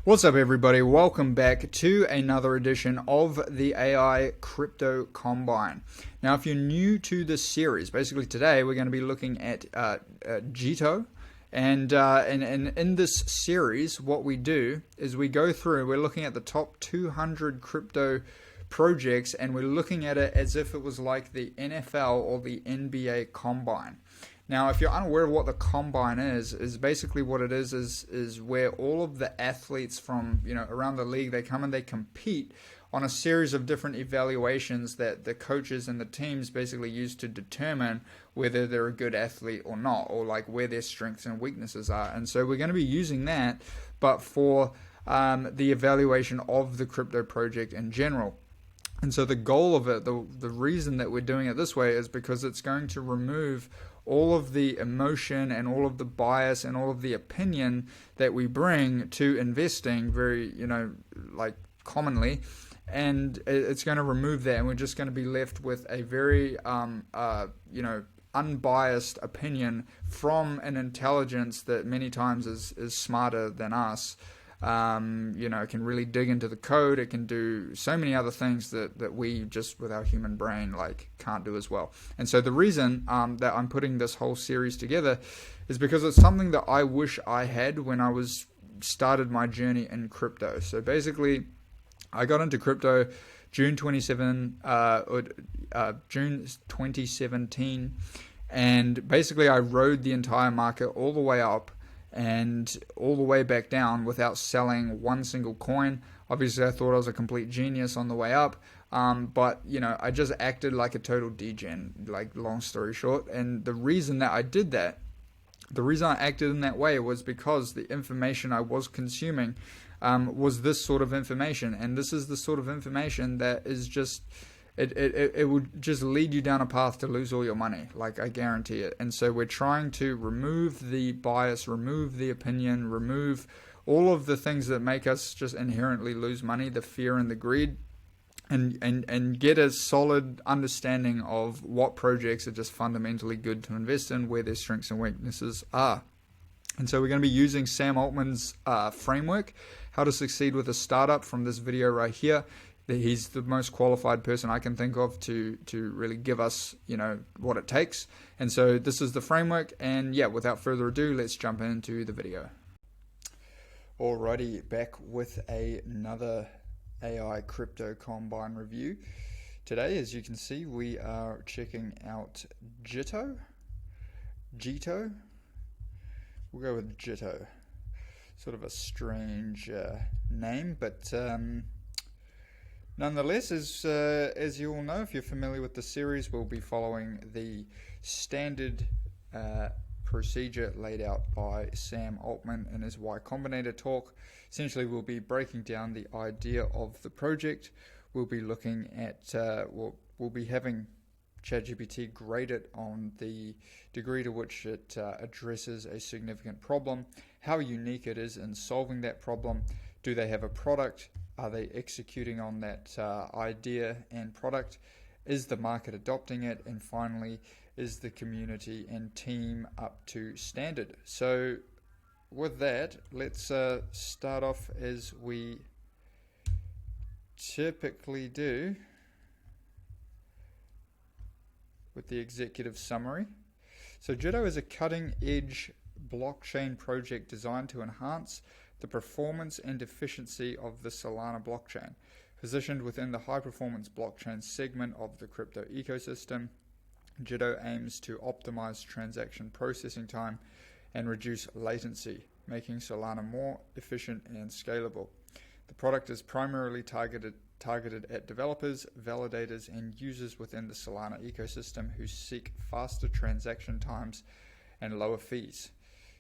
What's up, everybody? Welcome back to another edition of the AI Crypto Combine. Now, if you're new to this series, basically today we're going to be looking at Jito. And in this series, what we do is we go through, we're looking at the top 200 crypto projects, and we're looking at it as if it was like the NFL or the NBA Combine. Now, if you're unaware of what the Combine is basically what it is where all of the athletes from around the league, they come and they compete on a series of different evaluations that the coaches and the teams basically use to determine whether they're a good athlete or not, or like where their strengths and weaknesses are. And so we're going to be using that, but for the evaluation of the crypto project in general. And so the goal of it, the reason that we're doing it this way is because it's going to remove all of the emotion and all of the bias and all of the opinion that we bring to investing very, commonly. And it's going to remove that, and we're just going to be left with a very, unbiased opinion from an intelligence that many times is smarter than us. It can really dig into the code. It can do so many other things that we just with our human brain can't do as well. And so the reason that I'm putting this whole series together is because it's something that I wish I had when I started my journey in crypto. So basically, I got into crypto June 2017, and basically I rode the entire market all the way up and all the way back down without selling one single coin. Obviously, I thought I was a complete genius on the way up, but I just acted like a total degen, long story short. And the reason that I did that, the reason I acted in that way was because the information I was consuming was this sort of information, and this is the sort of information that is just it would just lead you down a path to lose all your money, I guarantee it. And so we're trying to remove the bias, remove the opinion, remove all of the things that make us just inherently lose money, the fear and the greed, and get a solid understanding of what projects are just fundamentally good to invest in, where their strengths and weaknesses are. And so we're going to be using Sam Altman's framework, How to Succeed with a Startup, from this video right here. He's the most qualified person I can think of to really give us, what it takes. And so this is the framework. And yeah, without further ado, let's jump into the video. Alrighty, back with another AI Crypto Combine review. Today, as you can see, we are checking out Jito. We'll go with Jito. Sort of a strange name, but nonetheless, as you all know, if you're familiar with the series, we'll be following the standard procedure laid out by Sam Altman in his Y Combinator talk. Essentially, we'll be breaking down the idea of the project. We'll be looking at, we'll be having ChatGPT grade it on the degree to which it addresses a significant problem, how unique it is in solving that problem. Do they have a product? Are they executing on that idea and product? Is the market adopting it? And finally, is the community and team up to standard? So with that, let's start off as we typically do with the executive summary. So Jito is a cutting-edge blockchain project designed to enhance the performance and efficiency of the Solana blockchain. Positioned within the high-performance blockchain segment of the crypto ecosystem, Jito aims to optimize transaction processing time and reduce latency, making Solana more efficient and scalable. The product is primarily targeted at developers, validators, and users within the Solana ecosystem who seek faster transaction times and lower fees.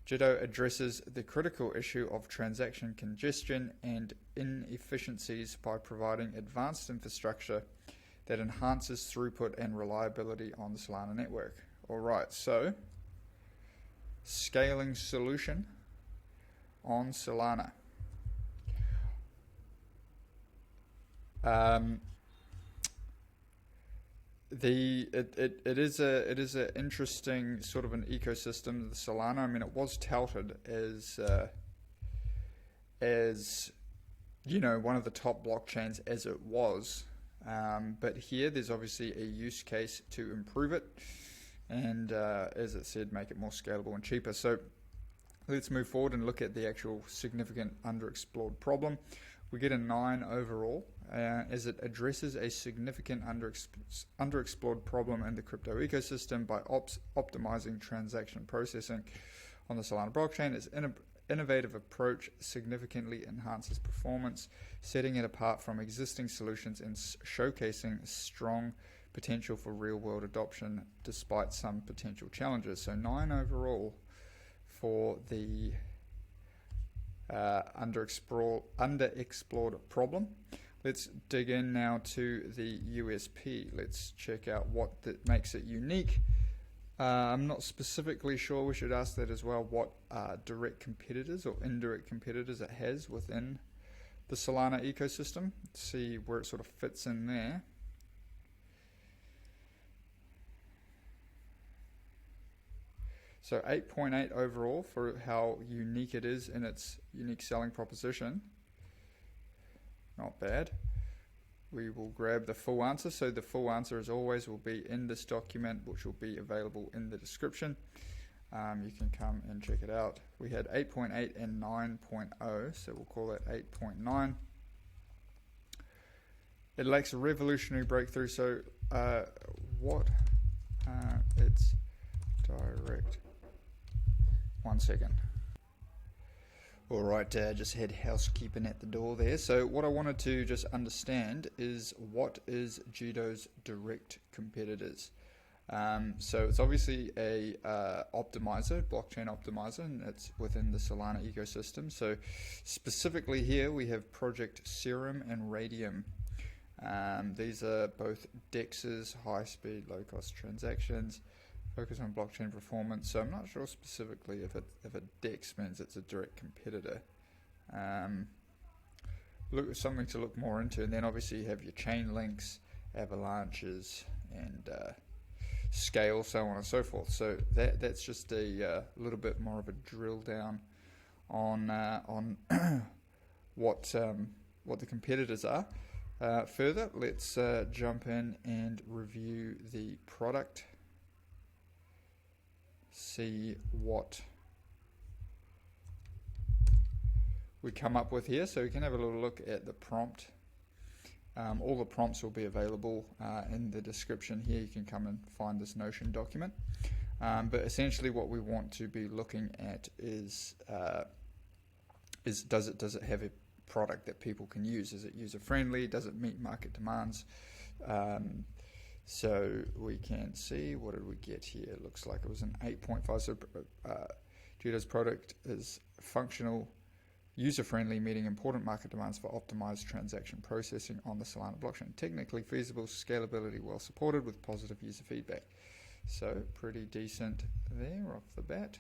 Jito addresses the critical issue of transaction congestion and inefficiencies by providing advanced infrastructure that enhances throughput and reliability on the Solana network. Alright, so scaling solution on Solana. It is an interesting sort of an ecosystem, the Solana. I mean, it was touted as one of the top blockchains as it was. But here there's obviously a use case to improve it, and as it said, make it more scalable and cheaper. So let's move forward and look at the actual significant underexplored problem. We get a 9 overall, as it addresses a significant underexplored problem in the crypto ecosystem by optimizing transaction processing on the Solana blockchain. Its innovative approach significantly enhances performance, setting it apart from existing solutions and showcasing strong potential for real-world adoption despite some potential challenges. So 9 overall for the underexplored problem. Let's dig in now to the USP. Let's check out what that makes it unique. I'm not specifically sure, we should ask that as well, what direct competitors or indirect competitors it has within the Solana ecosystem. Let's see where it sort of fits in there. So 8.8 overall for how unique it is in its unique selling proposition. Not bad. We will grab the full answer. So the full answer, as always, will be in this document, which will be available in the description. You can come and check it out. We had 8.8 and 9.0, so we'll call it 8.9. It lacks a revolutionary breakthrough. So what its direct... One second. All right, just had housekeeping at the door there. So what I wanted to just understand is what is Jito's direct competitors. So it's obviously a optimizer, blockchain optimizer, and it's within the Solana ecosystem. So specifically here we have Project Serum and Radium. These are both DEXs, high-speed, low-cost transactions. Focus on blockchain performance. So I'm not sure specifically if a DEX means it's a direct competitor. Something to look more into. And then obviously you have your chain links, avalanches, and scale, so on and so forth. So that's just a little bit more of a drill down on what the competitors are. Further, let's jump in and review the product. See what we come up with here. So we can have a little look at the prompt. All the prompts will be available in the description here. You can come and find this Notion document. But essentially what we want to be looking at is does it have a product that people can use? Is it user friendly? Does it meet market demands? So we can see, what did we get here? It looks like it was an 8.5. So Jito's product is functional, user-friendly, meeting important market demands for optimized transaction processing on the Solana blockchain. Technically feasible, scalability well supported with positive user feedback. So pretty decent there off the bat.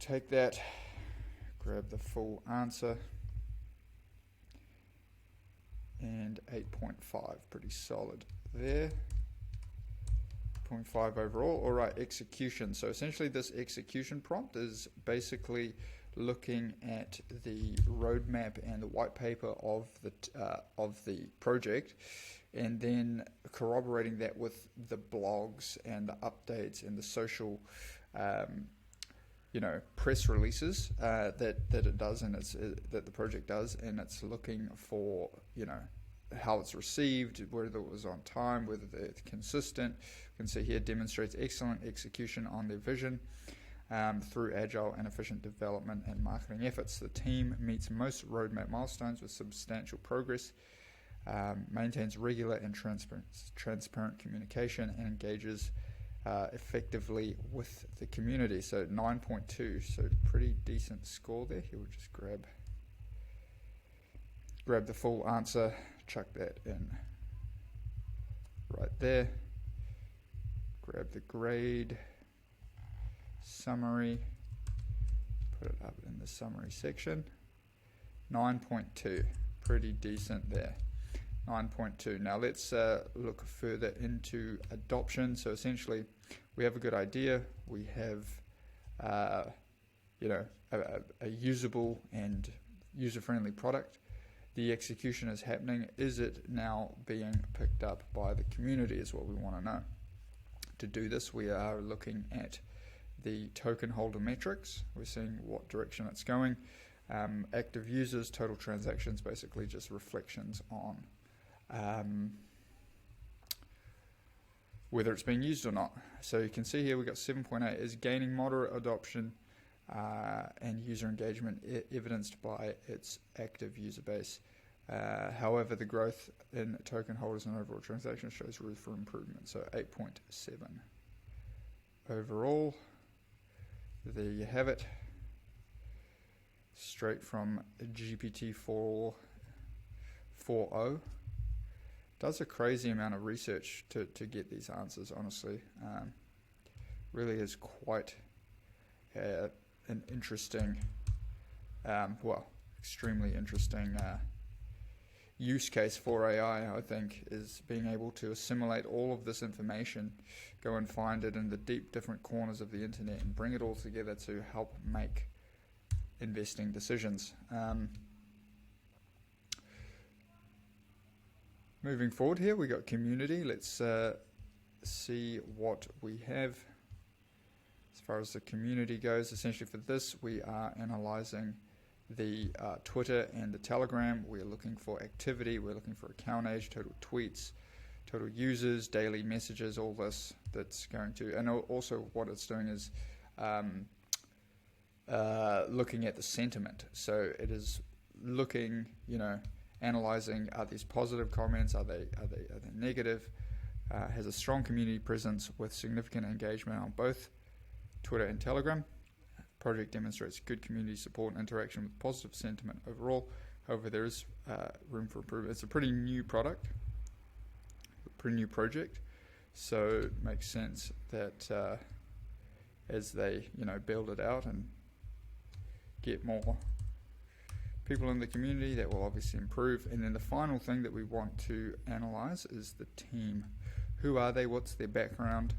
Take that, grab the full answer. And 8.5, pretty solid there. 0.5 overall. All right, execution. So essentially this execution prompt is basically looking at the roadmap and the white paper of the project, and then corroborating that with the blogs and the updates and the social press releases that it does, and that the project does, and it's looking for how it's received, whether it was on time, whether it's consistent. You can see here demonstrates excellent execution on their vision through agile and efficient development and marketing efforts. The team meets most roadmap milestones with substantial progress, maintains regular and transparent communication, and engages effectively with the community. So 9.2, so pretty decent score there. Here we'll just grab the full answer, chuck that in right there, grab the grade summary, put it up in the summary section. 9.2, pretty decent there. 9.2. Now let's look further into adoption. So essentially we have a good idea, we have a usable and user-friendly product. The execution is happening. Is it now being picked up by the community is what we want to know. To do this, we are looking at the token holder metrics. We're seeing what direction it's going. Active users, total transactions, basically just reflections on whether it's being used or not. So you can see here we've got 7.8 is gaining moderate adoption and user engagement evidenced by its active user base. However, the growth in token holders and overall transactions shows room for improvement. So 8.7 overall. There you have it. Straight from GPT 4.0. Does a crazy amount of research to get these answers, honestly. Really is quite an interesting, extremely interesting use case for AI, I think, is being able to assimilate all of this information, go and find it in the deep different corners of the internet and bring it all together to help make investing decisions. Moving forward here, we got community. Let's see what we have as far as the community goes. Essentially for this, we are analyzing the Twitter and the Telegram. We're looking for activity, we're looking for account age, total tweets, total users, daily messages, all this that's going to, and also what it's doing is looking at the sentiment. So it is looking, analyzing, are these positive comments, are they negative, has a strong community presence with significant engagement on both Twitter and Telegram. Project demonstrates good community support and interaction with positive sentiment overall. However, there is room for improvement. It's a pretty new product, a pretty new project, so it makes sense that as they build it out and get more people in the community, that will obviously improve. And then the final thing that we want to analyze is the team. Who are they? What's their background?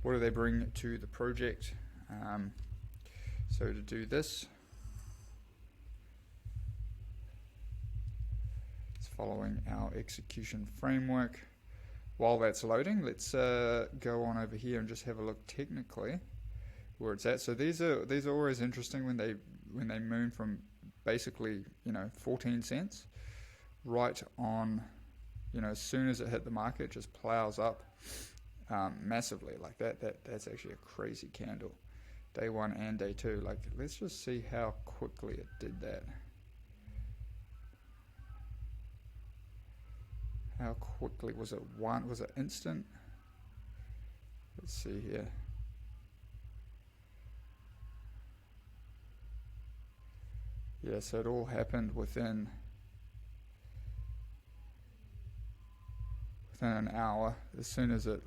What do they bring to the project? So to do this, it's following our execution framework. While that's loading, let's go on over here and just have a look technically where it's at. So these are always interesting when they moon from basically 14 cents right on, as soon as it hit the market, it just plows up massively like that. That's actually a crazy candle. Day one and day two. Let's just see how quickly it did that. How quickly was it? Was it instant? Let's see here. Yeah, so it all happened within an hour, as soon as it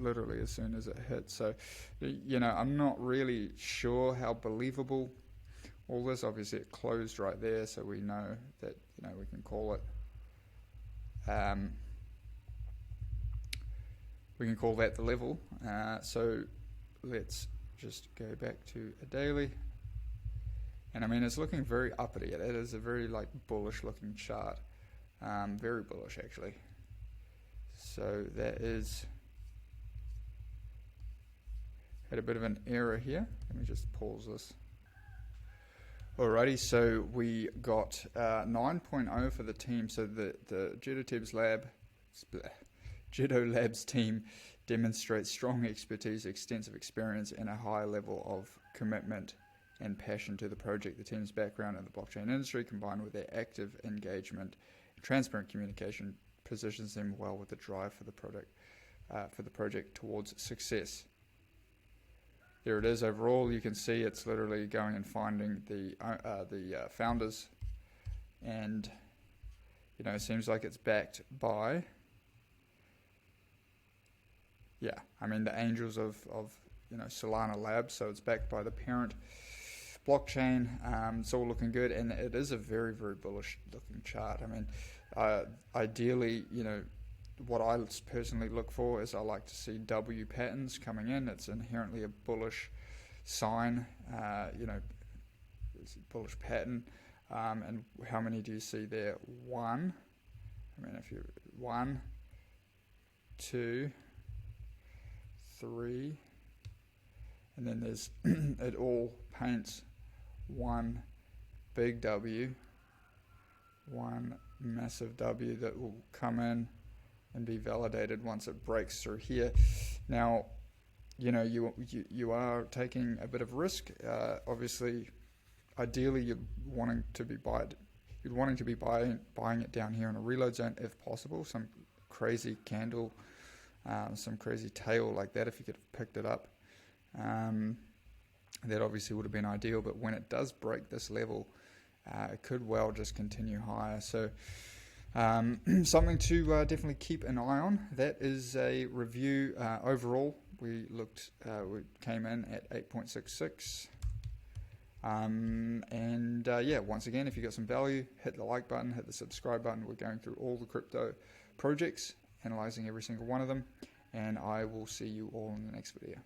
hit. So, I'm not really sure how believable all this. Obviously, it closed right there, so we know that we can call it. We can call that the level. So let's just go back to a daily. And it's looking very uppity. It is a very bullish looking chart. Very bullish actually. So that is had a bit of an error here. Let me just pause this. Alrighty, so we got 9.0 for the team. So the Jito Labs team demonstrates strong expertise, extensive experience, and a high level of commitment and passion to the project. The team's background in the blockchain industry, combined with their active engagement and transparent communication, positions them well with the drive for the project towards success. There it is. Overall, you can see it's literally going and finding the founders, and it seems like it's backed by the angels of Solana Labs. So it's backed by the parent blockchain. It's all looking good, and it is a very, very bullish looking chart. Ideally, what I personally look for is I like to see W patterns coming in. It's inherently a bullish sign, it's a bullish pattern. And how many do you see there? One. I mean, if you 1, 2, 3, and then there's it all paints one big W, one massive W that will come in and be validated once it breaks through here. Now, you know, you are taking a bit of risk. Obviously, ideally, you're wanting to be buying it down here in a reload zone if possible. Some crazy candle, some crazy tail like that. If you could have picked it up, that obviously would have been ideal. But when it does break this level, it could well just continue higher. So something to definitely keep an eye on. That is a review. Overall, we came in at 8.66. Yeah, once again, if you got some value, hit the like button, hit the subscribe button. We're going through all the crypto projects, analyzing every single one of them, and I will see you all in the next video.